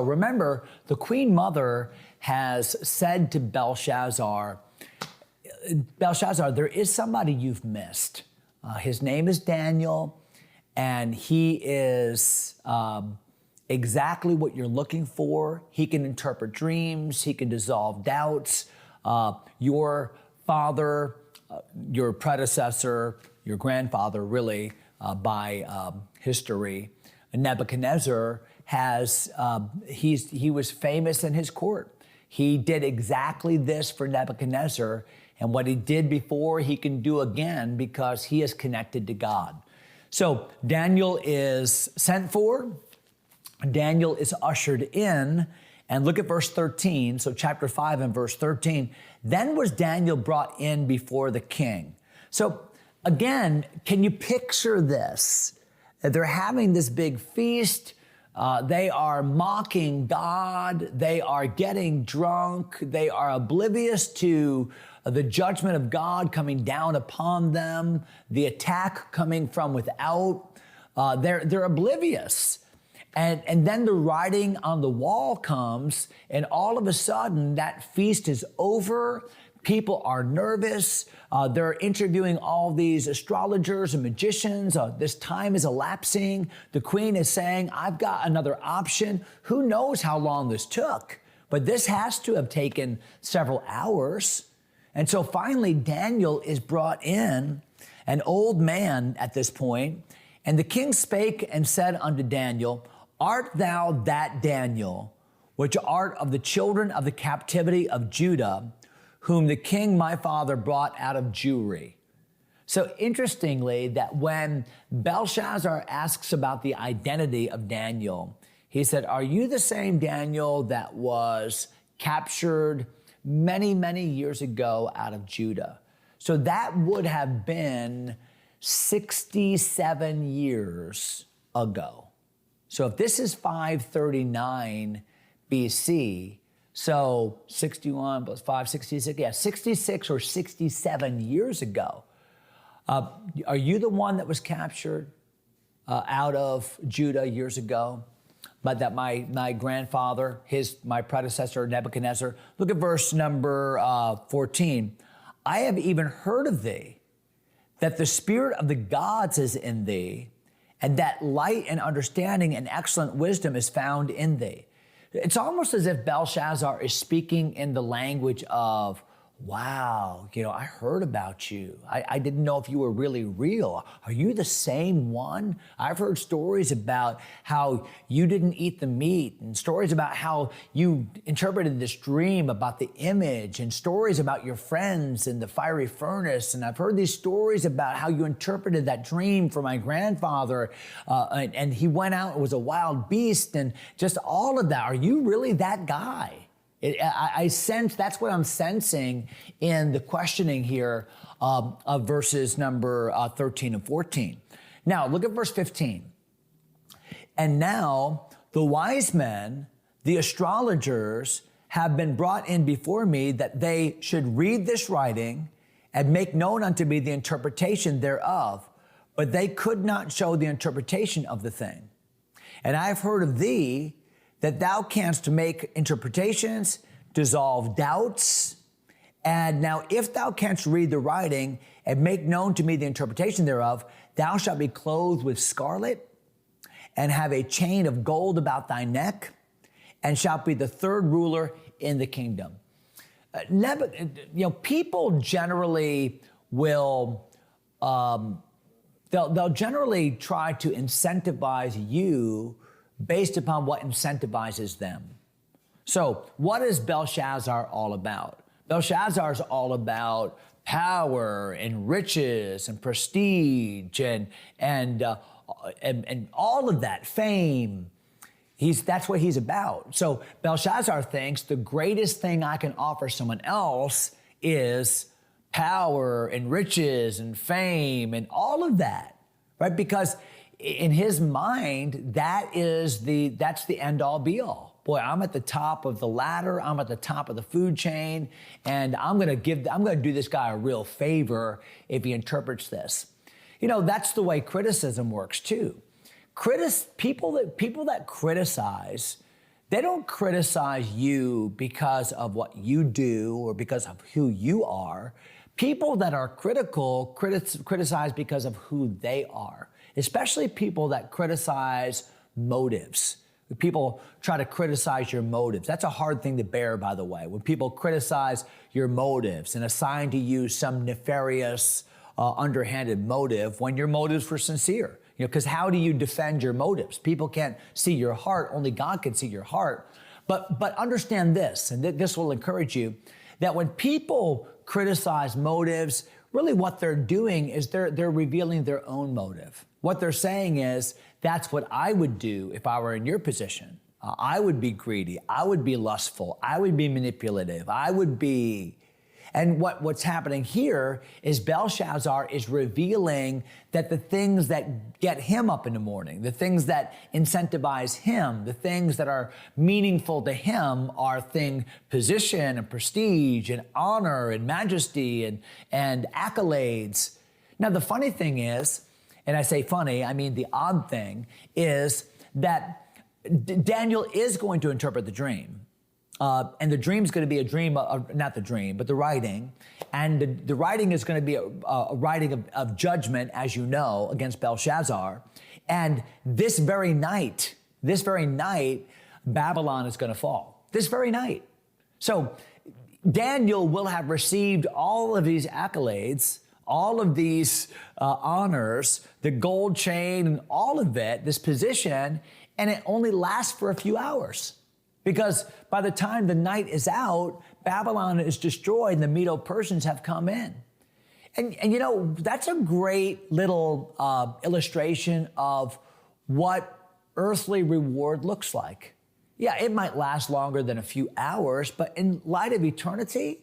Remember, the Queen Mother has said to Belshazzar, there is somebody you've missed. His name is Daniel, and he is exactly what you're looking for. He can interpret dreams. He can dissolve doubts. Your father, your predecessor, your grandfather, really, by history, Nebuchadnezzar he was famous in his court. He did exactly this for Nebuchadnezzar, and what he did before, he can do again because he is connected to God. So Daniel is sent for. Daniel is ushered in, and look at verse 13. So chapter 5 and verse 13. Then was Daniel brought in before the king. So again, can you picture this? They're having this big feast. They are mocking God. They are getting drunk. They are oblivious to the judgment of God coming down upon them, the attack coming from without. They're oblivious. And then the writing on the wall comes, and all of a sudden that feast is over. People are nervous. They're interviewing all these astrologers and magicians. This time is elapsing. The queen is saying, I've got another option. Who knows how long this took? But this has to have taken several hours. And so finally, Daniel is brought in, an old man at this point. And the king spake and said unto Daniel, Art thou that Daniel, which art of the children of the captivity of Judah, whom the king my father brought out of Jewry? So interestingly, that when Belshazzar asks about the identity of Daniel, he said, are you the same Daniel that was captured many, many years ago out of Judah? So that would have been 67 years ago. So if this is 539 BC, so 61 plus 5, 66, 66 or 67 years ago. Are you the one that was captured out of Judah years ago? But that my grandfather, my predecessor, Nebuchadnezzar, look at verse number 14. I have even heard of thee, that the spirit of the gods is in thee, and that light and understanding and excellent wisdom is found in thee. It's almost as if Belshazzar is speaking in the language of, wow, I heard about you. I didn't know if you were really real. Are you the same one? I've heard stories about how you didn't eat the meat, and stories about how you interpreted this dream about the image, and stories about your friends in the fiery furnace. And I've heard these stories about how you interpreted that dream for my grandfather, and he went out and was a wild beast, and just all of that. Are you really that guy? I sense, that's what I'm sensing in the questioning here of verses number 13 and 14. Now, look at verse 15. And now the wise men, the astrologers, have been brought in before me, that they should read this writing and make known unto me the interpretation thereof. But they could not show the interpretation of the thing. And I have heard of thee, that thou canst make interpretations, dissolve doubts. And now if thou canst read the writing and make known to me the interpretation thereof, thou shalt be clothed with scarlet and have a chain of gold about thy neck, and shalt be the third ruler in the kingdom. People generally will, they'll generally try to incentivize you based upon what incentivizes them. So what is Belshazzar all about? Belshazzar is all about power and riches and prestige and all of that, fame. That's what he's about. So Belshazzar thinks the greatest thing I can offer someone else is power and riches and fame and all of that, right? Because in his mind, that's the end all be all. Boy, I'm at the top of the ladder. I'm at the top of the food chain, and I'm going to do this guy a real favor if he interprets this. That's the way criticism works too. People that criticize, They don't criticize you because of what you do or because of who you are. People that are critical criticize because of who they are, especially people that criticize motives. People try to criticize your motives. That's a hard thing to bear, by the way. When people criticize your motives and assign to you some nefarious, underhanded motive when your motives were sincere. Because how do you defend your motives? People can't see your heart. Only God can see your heart. But understand this, and this will encourage you, that when people criticize motives, really what they're doing is they're revealing their own motive. What they're saying is, that's what I would do if I were in your position. I would be greedy. I would be lustful. I would be manipulative. I would be... And what's happening here is Belshazzar is revealing that the things that get him up in the morning, the things that incentivize him, the things that are meaningful to him are position and prestige and honor and majesty and accolades. Now, the funny thing is, and I say funny, I mean the odd thing, is that Daniel is going to interpret the dream. And the dream's going to be a dream of, not the dream, but the writing. And the writing is going to be a writing of judgment, as you know, against Belshazzar. And this very night, Babylon is going to fall. This very night. So Daniel will have received all of these accolades, all of these honors, the gold chain, and all of it, this position, and it only lasts for a few hours. Because by the time the night is out, Babylon is destroyed and the Medo-Persians have come in. And you know, that's a great little illustration of what earthly reward looks like. Yeah, it might last longer than a few hours, but in light of eternity,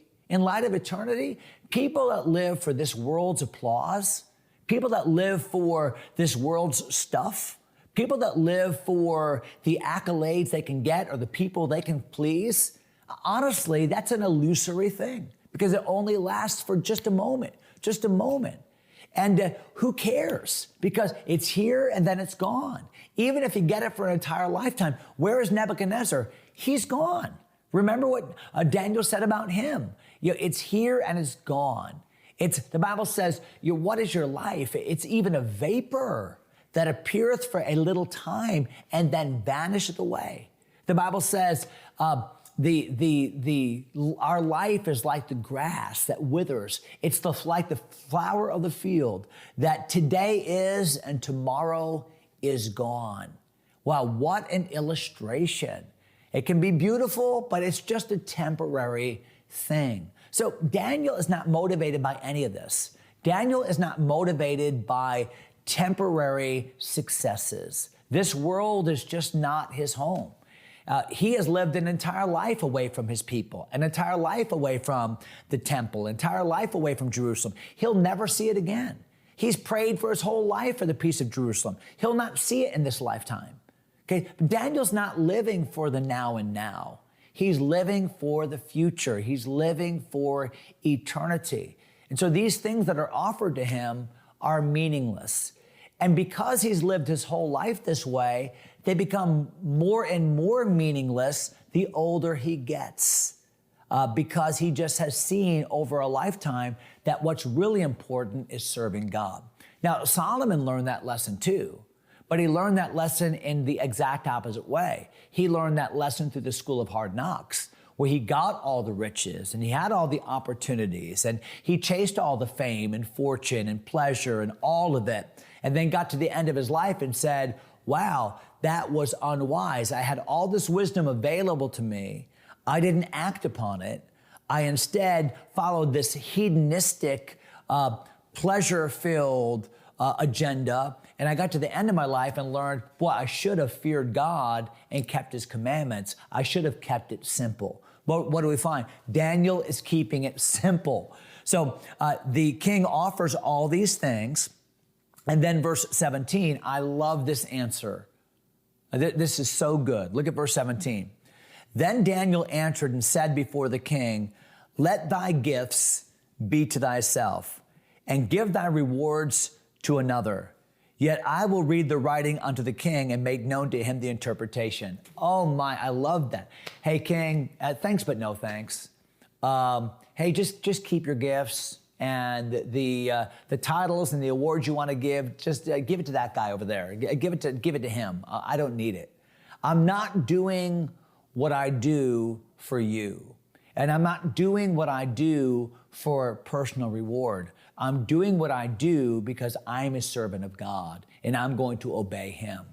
people that live for this world's applause, people that live for this world's stuff, people that live for the accolades they can get or the people they can please, honestly, that's an illusory thing because it only lasts for just a moment. And who cares? Because it's here and then it's gone. Even if you get it for an entire lifetime, where is Nebuchadnezzar? He's gone. Remember what Daniel said about him. It's here and it's gone. The Bible says, what is your life? It's even a vapor that appeareth for a little time and then vanisheth away. The Bible says our life is like the grass that withers. It's like the flower of the field that today is and tomorrow is gone. Wow, what an illustration. It can be beautiful, but it's just a temporary thing. So Daniel is not motivated by any of this. Daniel is not motivated by temporary successes. This world is just not his home. He has lived an entire life away from his people, an entire life away from the temple, entire life away from Jerusalem. He'll never see it again. He's prayed for his whole life for the peace of Jerusalem. He'll not see it in this lifetime. Okay, but Daniel's not living for the now and now. He's living for the future. He's living for eternity. And so these things that are offered to him are meaningless. And because he's lived his whole life this way, they become more and more meaningless the older he gets. Because he just has seen over a lifetime that what's really important is serving God. Now, Solomon learned that lesson too, but he learned that lesson in the exact opposite way. He learned that lesson through the school of hard knocks, where he got all the riches and he had all the opportunities and he chased all the fame and fortune and pleasure and all of it. And then got to the end of his life and said, wow, that was unwise. I had all this wisdom available to me. I didn't act upon it. I instead followed this hedonistic, pleasure-filled agenda. And I got to the end of my life and learned, boy, I should have feared God and kept his commandments. I should have kept it simple. But what do we find? Daniel is keeping it simple. So the king offers all these things. And then verse 17, I love this answer. This is so good. Look at verse 17. Then Daniel answered and said before the king, let thy gifts be to thyself, and give thy rewards to another. Yet I will read the writing unto the king and make known to him the interpretation. Oh my, I love that. Hey, king, thanks but no thanks. Hey, just keep your gifts and the titles and the awards you want to give, just give it to that guy over there. Give it to him. I don't need it. I'm not doing what I do for you. And I'm not doing what I do for personal reward. I'm doing what I do because I'm a servant of God and I'm going to obey him.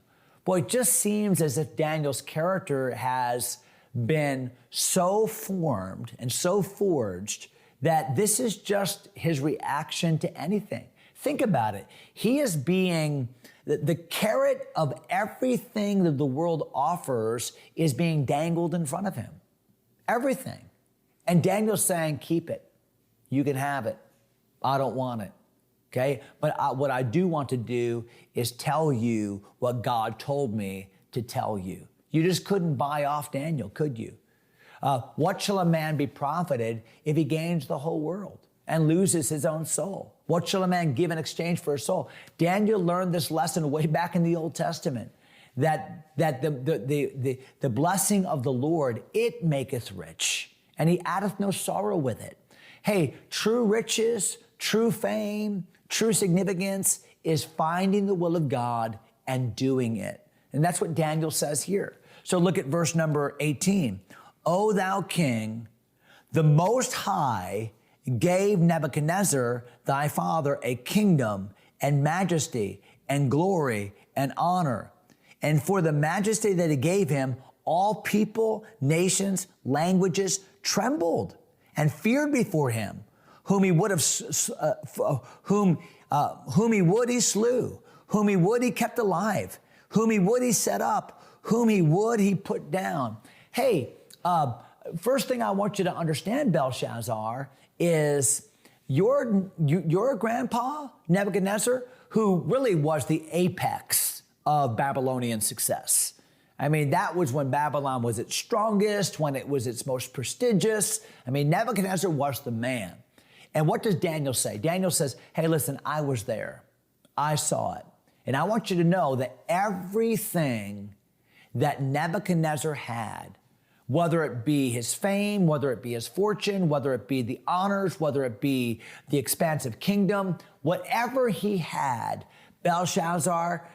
Boy, it just seems as if Daniel's character has been so formed and so forged that this is just his reaction to anything. Think about it. He is being, the carrot of everything that the world offers is being dangled in front of him. Everything. And Daniel's saying, keep it. You can have it. I don't want it, okay? But what I do want to do is tell you what God told me to tell you. You just couldn't buy off Daniel, could you? What shall a man be profited if he gains the whole world and loses his own soul? What shall a man give in exchange for his soul? Daniel learned this lesson way back in the Old Testament, that the blessing of the Lord, it maketh rich, and he addeth no sorrow with it. Hey, true riches, true fame, true significance is finding the will of God and doing it. And that's what Daniel says here. So look at verse number 18. O thou king, the Most High gave Nebuchadnezzar thy father a kingdom and majesty and glory and honor. And for the majesty that he gave him, all people, nations, languages trembled and feared before him, whom he would have, whom he would he slew, whom he would he kept alive, whom he would he set up, whom he would he put down. Hey, first thing I want you to understand, Belshazzar, is your grandpa, Nebuchadnezzar, who really was the apex of Babylonian success. I mean, that was when Babylon was its strongest, when it was its most prestigious. I mean, Nebuchadnezzar was the man. And what does Daniel say? Daniel says, hey, listen, I was there. I saw it. And I want you to know that everything that Nebuchadnezzar had, whether it be his fame, whether it be his fortune, whether it be the honors, whether it be the expansive kingdom, whatever he had, Belshazzar,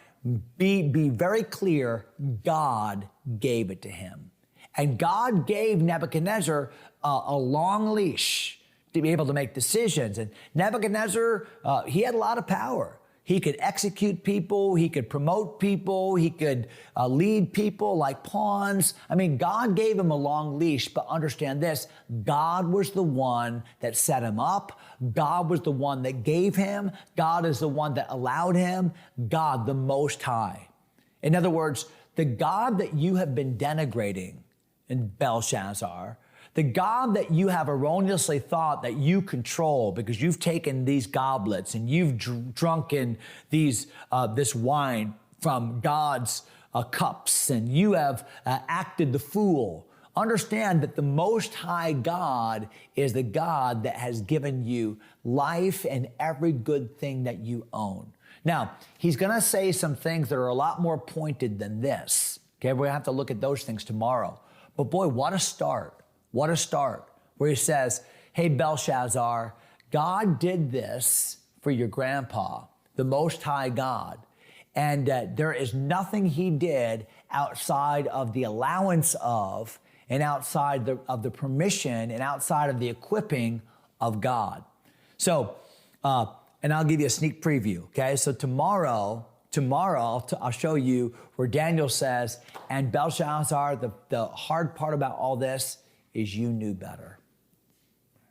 be very clear, God gave it to him. And God gave Nebuchadnezzar a long leash to be able to make decisions. And Nebuchadnezzar, he had a lot of power. He could execute people, he could promote people, he could lead people like pawns. I mean, God gave him a long leash, but understand this, God was the one that set him up. God was the one that gave him. God is the one that allowed him. God, the Most High. In other words, the God that you have been denigrating in Belshazzar, the God that you have erroneously thought that you control because you've taken these goblets and you've drunken this wine from God's cups and you have acted the fool. Understand that the Most High God is the God that has given you life and every good thing that you own. Now, he's going to say some things that are a lot more pointed than this. Okay, we're going to have to look at those things tomorrow. But boy, what a start. What a start, where he says, hey, Belshazzar, God did this for your grandpa, the Most High God. And there is nothing he did outside of the allowance of and outside of the permission and outside of the equipping of God. So, and I'll give you a sneak preview, okay? So tomorrow I'll show you where Daniel says, and Belshazzar, the hard part about all this is you knew better.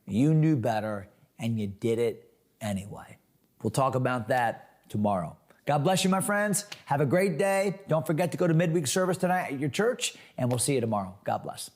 You knew better and you did it anyway. We'll talk about that tomorrow. God bless you, my friends. Have a great day. Don't forget to go to midweek service tonight at your church, and we'll see you tomorrow. God bless.